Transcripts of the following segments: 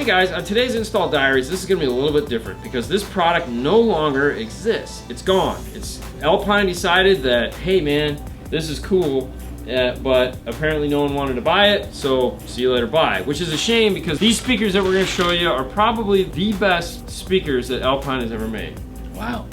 guys, on today's Install Diaries, this is gonna be a little bit different because this product no longer exists. It's gone. Alpine decided that, hey man, this is cool, but apparently no one wanted to buy it, so see you later, bye. Which is a shame because these speakers that we're gonna show you are probably the best speakers that Alpine has ever made. Wow.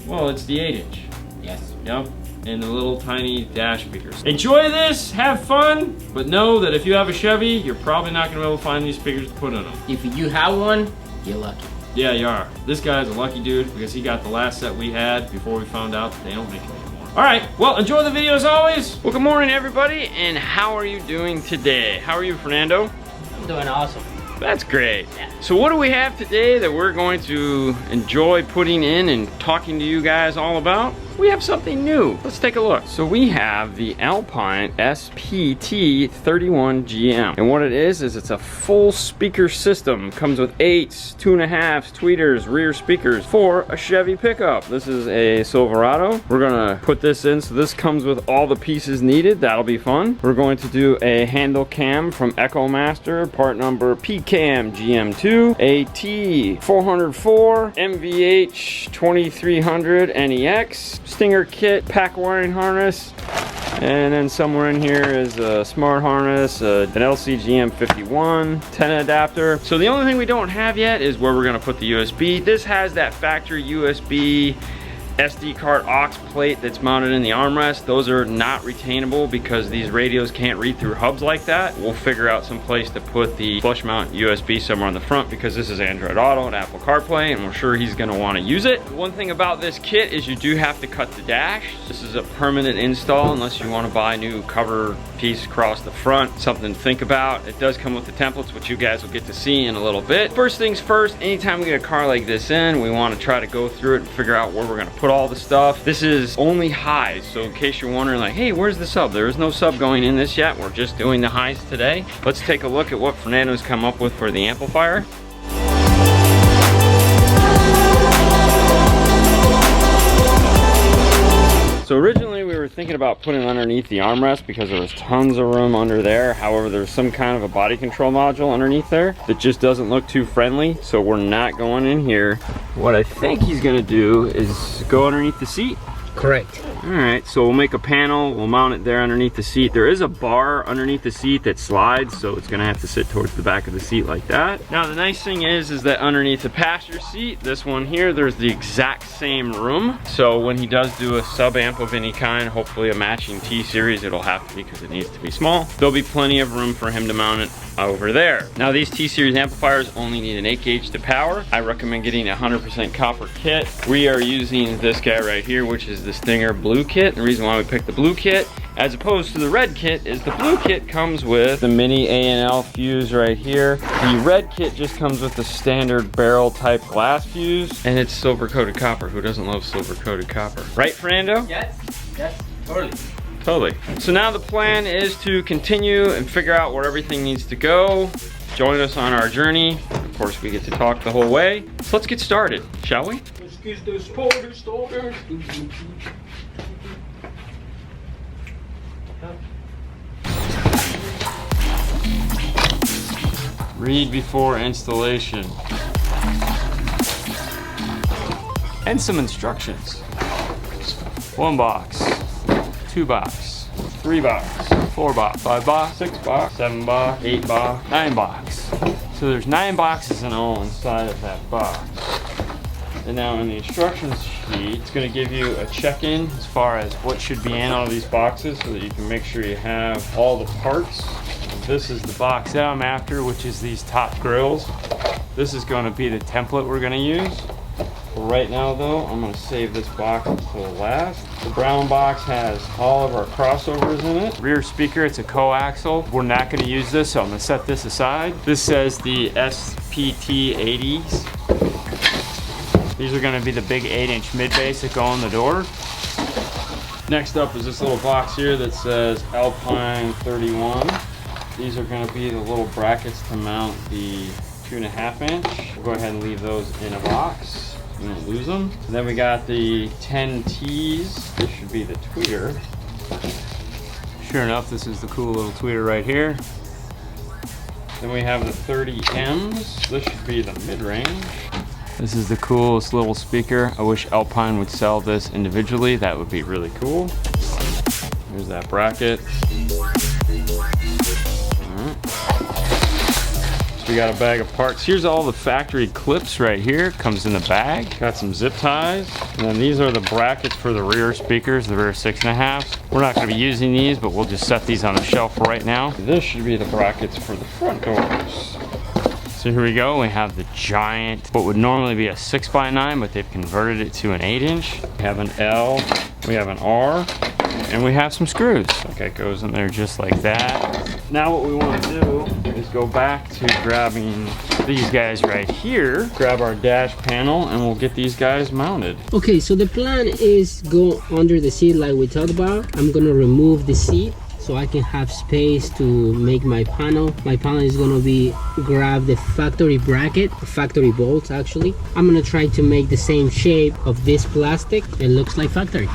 Well, it's the 8-inch. Yes. Yep. And the little tiny dash speakers. Enjoy this, have fun, but know that if you have a Chevy, you're probably not gonna be able to find these speakers to put in them. If you have one, you're lucky. Yeah, you are. This guy's a lucky dude because he got the last set we had before we found out that they don't make it anymore. All right, well, enjoy the video as always. Well, good morning, everybody, and how are you doing today? How are you, Fernando? I'm doing awesome. That's great. Yeah. So what do we have today that we're going to enjoy putting in and talking to you guys all about? We have something new. Let's take a look. So we have the Alpine SPT 31GM. And what it is it's a full speaker system. Comes with 8s, 2.5s, tweeters, rear speakers for a Chevy pickup. This is a Silverado. We're gonna put this in, so this comes with all the pieces needed. That'll be fun. We're going to do a handle cam from Echo Master, part number PCAM GM2, a T404, MVH 2300 NEX, Stinger kit, pack wiring harness, and then somewhere in here is a smart harness, an LCGM 51, 10 adapter. So the only thing we don't have yet is where we're gonna put the USB. This has that factory USB SD card aux plate that's mounted in the armrest. Those are not retainable because these radios can't read through hubs like that. We'll figure out some place to put the flush mount USB somewhere on the front because this is Android Auto and Apple CarPlay, and we're sure he's gonna wanna use it. One thing about this kit is you do have to cut the dash. This is a permanent install unless you wanna buy a new cover piece across the front. Something to think about. It does come with the templates, which you guys will get to see in a little bit. First things first, anytime we get a car like this in, we wanna try to go through it and figure out where we're gonna put all the stuff. This is only highs, so in case you're wondering like, hey, where's the sub? There is no sub going in this yet. We're just doing the highs today. Let's take a look at what Fernando's come up with for the amplifier. So originally we were thinking about putting it underneath the armrest because there was tons of room under there. However, there's some kind of a body control module underneath there that just doesn't look too friendly. So we're not going in here. What I think he's gonna do is go underneath the seat. Correct. All right, so we'll make a panel, we'll mount it there underneath the seat. There is a bar underneath the seat that slides, so it's gonna have to sit towards the back of the seat like that. Now the nice thing is that underneath the passenger seat, this one here, there's the exact same room. So when he does do a sub amp of any kind, hopefully a matching T-Series, it'll have to be because it needs to be small. There'll be plenty of room for him to mount it over there. Now these T-Series amplifiers only need an 8 gauge to power. I recommend getting a 100% copper kit. We are using this guy right here, which is the Stinger blue kit. The reason why we picked the blue kit as opposed to the red kit is the blue kit comes with the mini A&L fuse right here. The red kit just comes with the standard barrel type glass fuse, and it's silver coated copper. Who doesn't love silver coated copper? Right, Fernando? Yes, totally. Totally. So now the plan is to continue and figure out where everything needs to go. Join us on our journey. Of course, we get to talk the whole way. So let's get started, shall we? Let's get this started. Read before installation. And some instructions. 1 box, 2 box, 3 box, 4 box, 5 box, 6 box, 7 box, 8 box, 9 box. So there's 9 boxes in all inside of that box. And now in the instructions sheet, it's going to give you a check-in as far as what should be in all these boxes so that you can make sure you have all the parts. This is the box that I'm after, which is these top grills. This is going to be the template we're going to use. For right now though, I'm going to save this box until last. The brown box has all of our crossovers in it. Rear speaker, it's a coaxial. We're not going to use this, so I'm going to set this aside. This says the SPT 80s. These are going to be the big 8-inch mid-bass that go on the door. Next up is this little box here that says Alpine 31. These are going to be the little brackets to mount the 2.5 inch. We'll go ahead and leave those in a box. We won't lose them. And then we got the 10Ts. This should be the tweeter. Sure enough, this is the cool little tweeter right here. Then we have the 30Ms. This should be the mid-range. This is the coolest little speaker. I wish Alpine would sell this individually. That would be really cool. There's that bracket. We got a bag of parts. Here's all the factory clips right here. Comes in the bag. Got some zip ties. And then these are the brackets for the rear speakers, the rear 6.5s. We're not gonna be using these, but we'll just set these on the shelf right now. This should be the brackets for the front doors. So here we go. We have the giant, what would normally be a 6x9, but they've converted it to an 8-inch. We have an L, we have an R, and we have some screws. Okay, it goes in there just like that. Now what we want to do is go back to grabbing these guys right here, grab our dash panel, and we'll get these guys mounted. Okay, so the plan is go under the seat like we talked about. I'm gonna remove the seat so I can have space to make my panel. My panel is gonna be grab the factory bracket, factory bolts actually. I'm gonna try to make the same shape of this plastic. It looks like factory.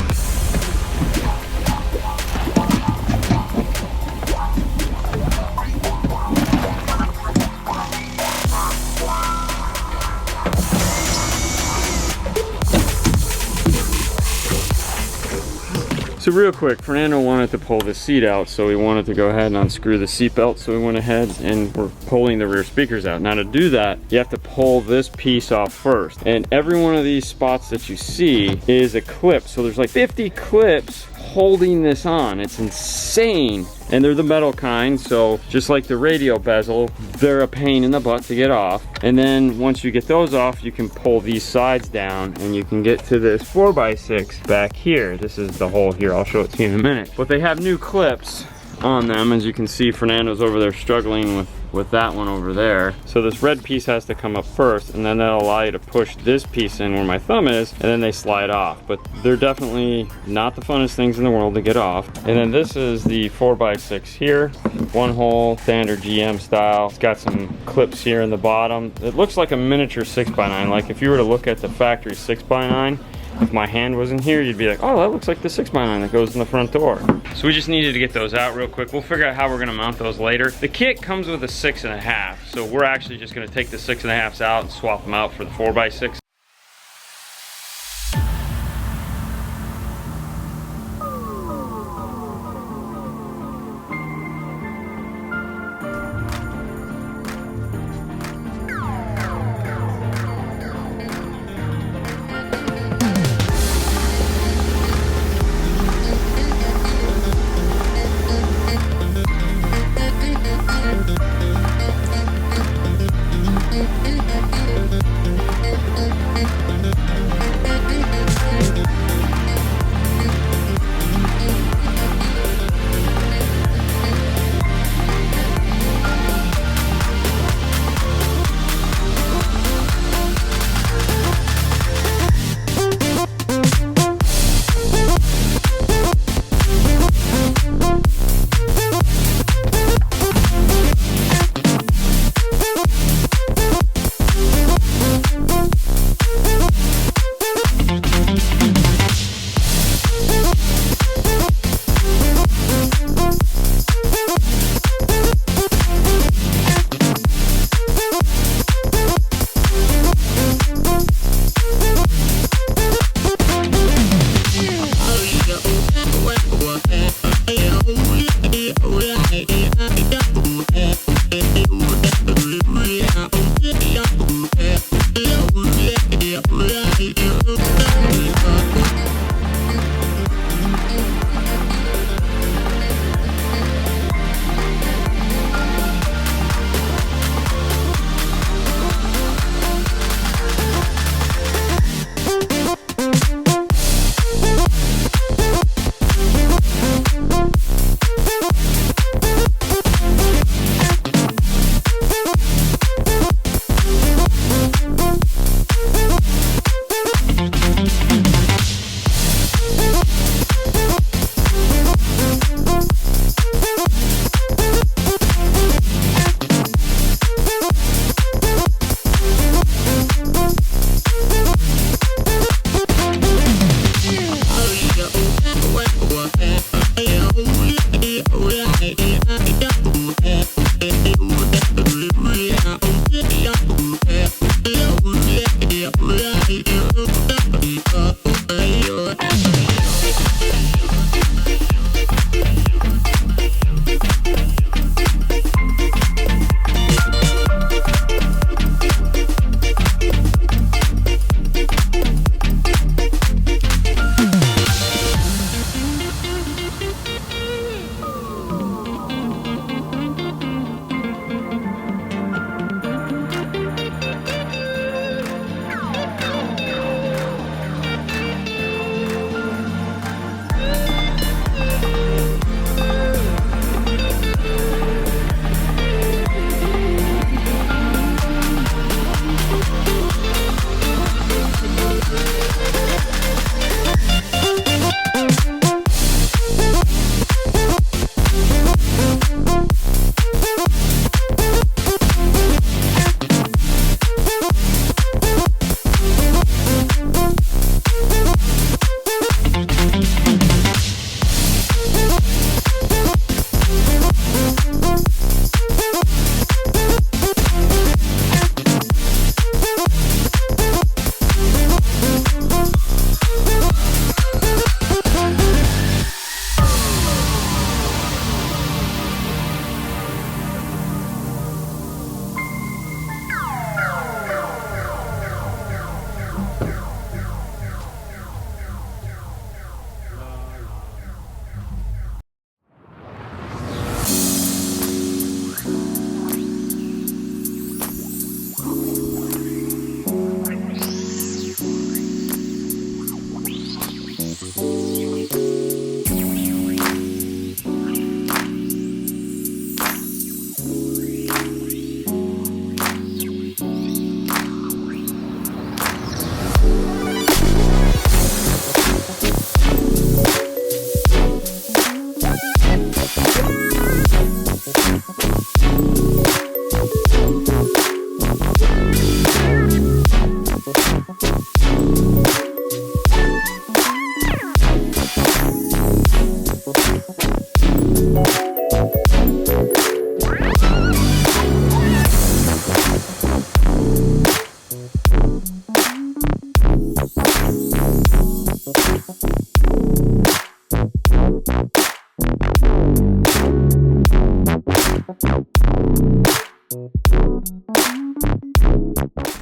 So real quick, Fernando wanted to pull the seat out, so we wanted to go ahead and unscrew the seat belt. So we went ahead and we're pulling the rear speakers out. Now to do that, you have to pull this piece off first. And every one of these spots that you see is a clip. So there's like 50 clips holding this on. It's insane. And they're the metal kind, so just like the radio bezel, they're a pain in the butt to get off. And then once you get those off, you can pull these sides down and you can get to this 4x6 back here. This is the hole here. I'll show it to you in a minute. But they have new clips on them. As you can see, Fernando's over there struggling with that one over there. So this red piece has to come up first, and then that'll allow you to push this piece in where my thumb is, and then they slide off. But they're definitely not the funnest things in the world to get off. And then this is the 4x6 here. One hole, standard GM style. It's got some clips here in the bottom. It looks like a miniature 6x9. Like if you were to look at the factory 6x9, if my hand was in here, you'd be like, oh, that looks like the 6x9 that goes in the front door. So we just needed to get those out real quick. We'll figure out how we're gonna mount those later. The kit comes with a 6.5, so we're actually just gonna take the 6.5s out and swap them out for the 4x6.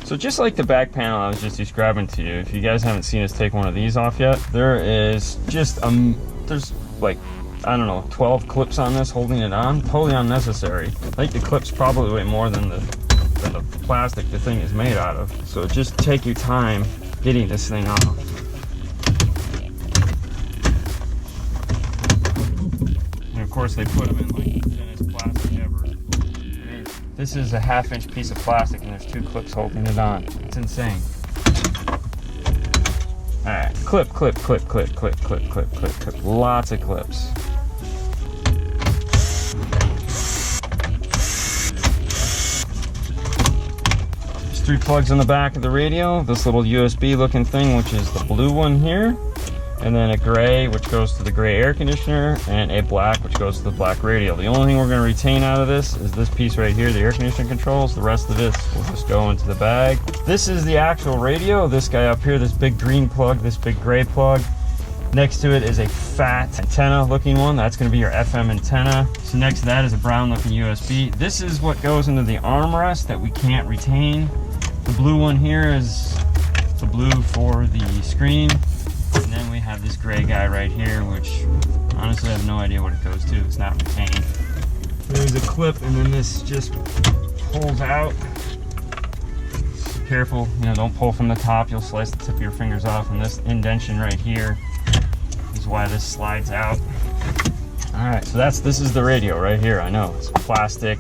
So just like the back panel I was just describing to you, if you guys haven't seen us take one of these off yet, there is just, there's like, I don't know, 12 clips on this holding it on. Totally unnecessary. I think the clips probably weigh more than the plastic the thing is made out of. So just take your time getting this thing off. And of course they put them in like the thinnest plastic ever. This is a 1/2 inch piece of plastic and there's 2 clips holding it on. It's insane. Alright, clip, clip, clip, clip, clip, clip, clip, clip, clip. Lots of clips. There's 3 plugs on the back of the radio. This little USB looking thing, which is the blue one here. And then a gray, which goes to the gray air conditioner, and a black, which goes to the black radio. The only thing we're gonna retain out of this is this piece right here, the air conditioning controls. The rest of this will just go into the bag. This is the actual radio. This guy up here, this big green plug, this big gray plug. Next to it is a fat antenna looking one. That's gonna be your FM antenna. So next to that is a brown looking USB. This is what goes into the armrest that we can't retain. The blue one here is the blue for the screen. And then we have this gray guy right here, which honestly I have no idea what it goes to. It's not retained. There's a clip and then this just pulls out. Be careful, you know, don't pull from the top. You'll slice the tip of your fingers off. And this indentation right here is why this slides out. All right, so this is the radio right here. I know, it's plastic.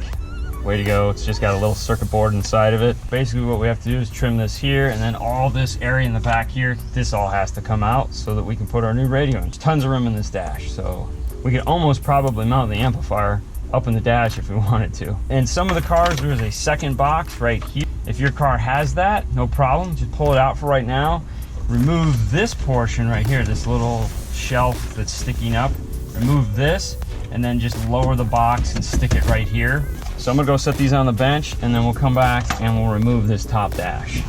Way to go. It's just got a little circuit board inside of it. Basically what we have to do is trim this here, and then all this area in the back here, this all has to come out so that we can put our new radio in. There's tons of room in this dash, so we could almost probably mount the amplifier up in the dash if we wanted to. In some of the cars, there's a second box right here. If your car has that, no problem. Just pull it out for right now. Remove this portion right here, this little shelf that's sticking up. Remove this, and then just lower the box and stick it right here. So I'm gonna go set these on the bench and then we'll come back and we'll remove this top dash.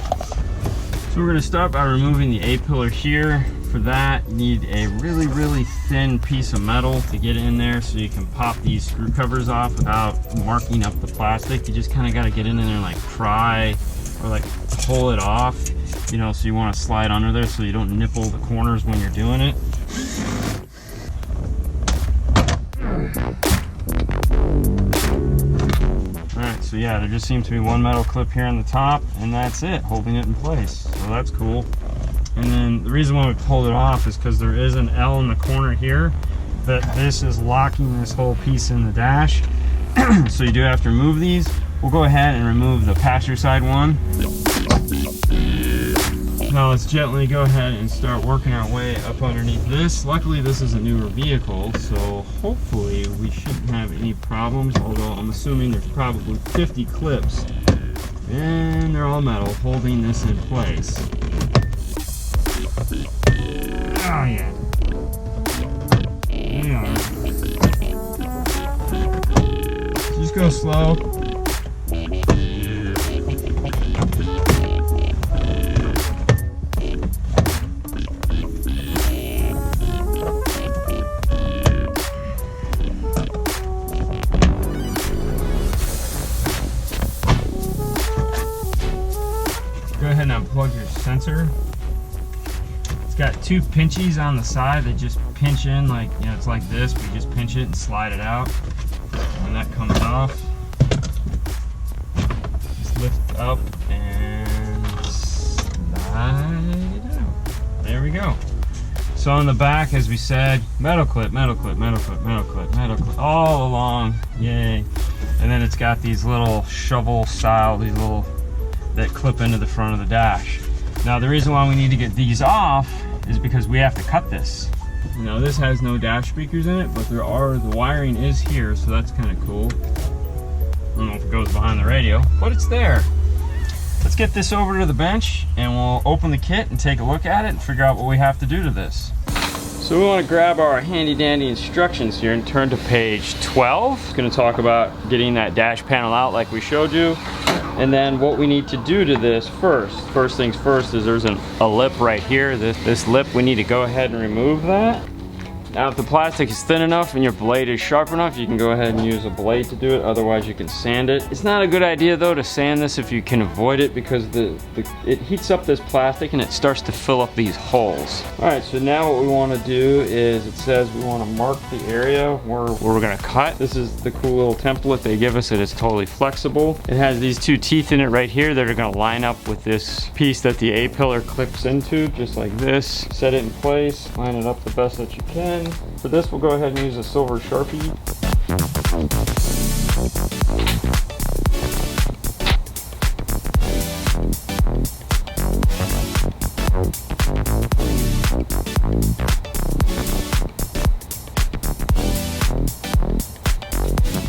So we're gonna start by removing the A-pillar here. For that, you need a really, really thin piece of metal to get in there so you can pop these screw covers off without marking up the plastic. You just kinda gotta get in there and like pry or like pull it off, you know, so you wanna slide under there so you don't nipple the corners when you're doing it. Alright, so yeah, there just seems to be one metal clip here on the top, and that's it, holding it in place. So that's cool. And then the reason why we pulled it off is because there is an L in the corner here that this is locking this whole piece in the dash. So you do have to remove these. We'll go ahead and remove the passenger side one. Now let's gently go ahead and start working our way up underneath this. Luckily this is a newer vehicle, so hopefully we shouldn't have any problems, although I'm assuming there's probably 50 clips and they're all metal holding this in place. Oh yeah. Yeah. Just go slow. Go ahead and unplug your sensor. It's got 2 pinchies on the side that just pinch in, like, you know, it's like this. We just pinch it and slide it out. When that comes off, just lift up and slide it out. There we go. So on the back, as we said, metal clip, metal clip, metal clip, metal clip, metal clip, all along, yay. And then it's got these little shovel style, these little, that clip into the front of the dash. Now the reason why we need to get these off is because we have to cut this. Now this has no dash speakers in it, but the wiring is here, so that's kind of cool. I don't know if it goes behind the radio, but it's there. Let's get this over to the bench and we'll open the kit and take a look at it and figure out what we have to do to this. So we want to grab our handy dandy instructions here and turn to page 12. It's going to talk about getting that dash panel out like we showed you. And then what we need to do to this first things first is there's a lip right here. This lip, we need to go ahead and remove that. Now if the plastic is thin enough and your blade is sharp enough, you can go ahead and use a blade to do it. Otherwise you can sand it. It's not a good idea though to sand this if you can avoid it, because it heats up this plastic and it starts to fill up these holes. All right, so now what we want to do is, it says we want to mark the area where we're going to cut. This is the cool little template they give us. It is totally flexible. It has these two teeth in it right here that are going to line up with this piece that the A-pillar clips into, just like this. Set it in place, line it up the best that you can. For this, we'll go ahead and use a silver Sharpie.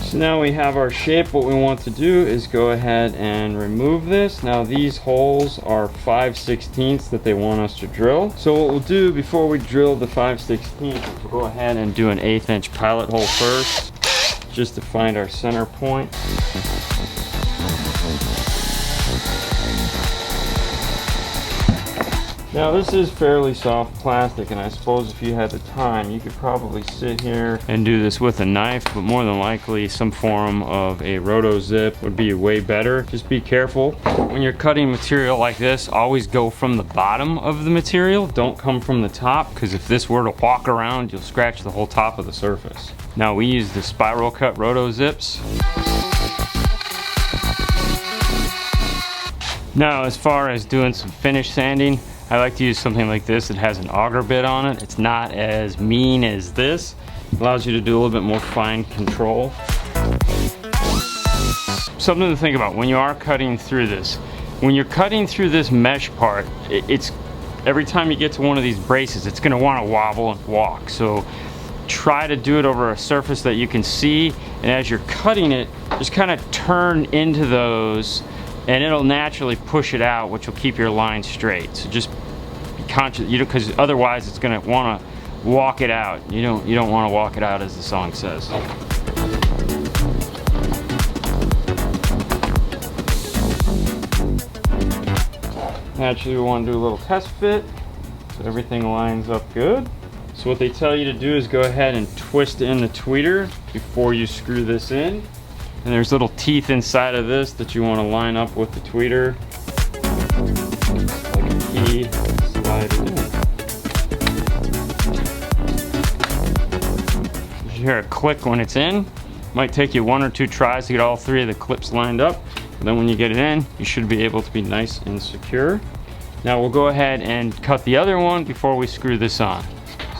So now we have our shape. What we want to do is go ahead and remove this. Now these holes are 5/16 that they want us to drill. So what we'll do before we drill the 5/16 is we'll go ahead and do an 1/8 inch pilot hole first, just to find our center point. Now this is fairly soft plastic, and I suppose if you had the time, you could probably sit here and do this with a knife, but more than likely some form of a roto zip would be way better. Just be careful. When you're cutting material like this, always go from the bottom of the material. Don't come from the top, because if this were to walk around, you'll scratch the whole top of the surface. Now we use the spiral cut roto zips. Now as far as doing some finish sanding, I like to use something like this. It has an auger bit on it. It's not as mean as this. It allows you to do a little bit more fine control. Something to think about when you are cutting through this. When you're cutting through this mesh part, it's every time you get to one of these braces, it's gonna wanna wobble and walk. So try to do it over a surface that you can see, and as you're cutting it, just kind of turn into those, and it'll naturally push it out, which will keep your line straight. So just be conscious, because otherwise it's gonna wanna walk it out. You don't wanna walk it out, as the song says. Naturally, we wanna do a little test fit, so everything lines up good. So what they tell you to do is go ahead and twist in the tweeter before you screw this in. And there's little teeth inside of this that you want to line up with the tweeter. Like a key, slide it in. You hear a click when it's in. Might take you 1 or 2 tries to get all 3 of the clips lined up. But then when you get it in, you should be able to be nice and secure. Now we'll go ahead and cut the other one before we screw this on.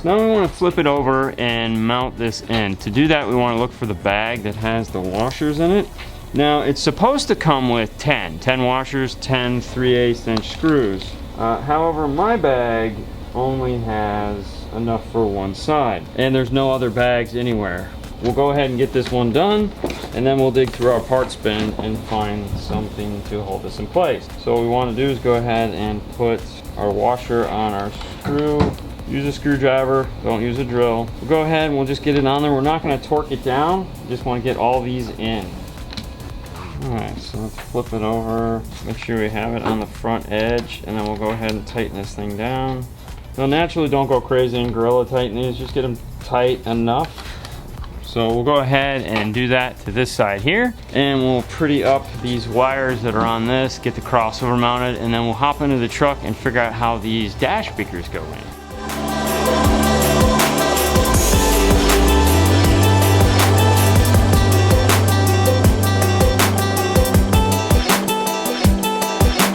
Now we want to flip it over and mount this in. To do that, we want to look for the bag that has the washers in it. Now it's supposed to come with 10 washers, 10 3/8 inch screws. However, my bag only has enough for one side, and there's no other bags anywhere. We'll go ahead and get this one done, and then we'll dig through our parts bin and find something to hold this in place. So what we want to do is go ahead and put our washer on our screw. Use a screwdriver, don't use a drill. We'll go ahead and we'll just get it on there. We're not going to torque it down, we just want to get all these in. Alright, so let's flip it over, make sure we have it on the front edge, and then we'll go ahead and tighten this thing down. Now naturally, don't go crazy and gorilla tighten these, just get them tight enough. So we'll go ahead and do that to this side here, and we'll pretty up these wires that are on this, get the crossover mounted, and then we'll hop into the truck and figure out how these dash speakers go in.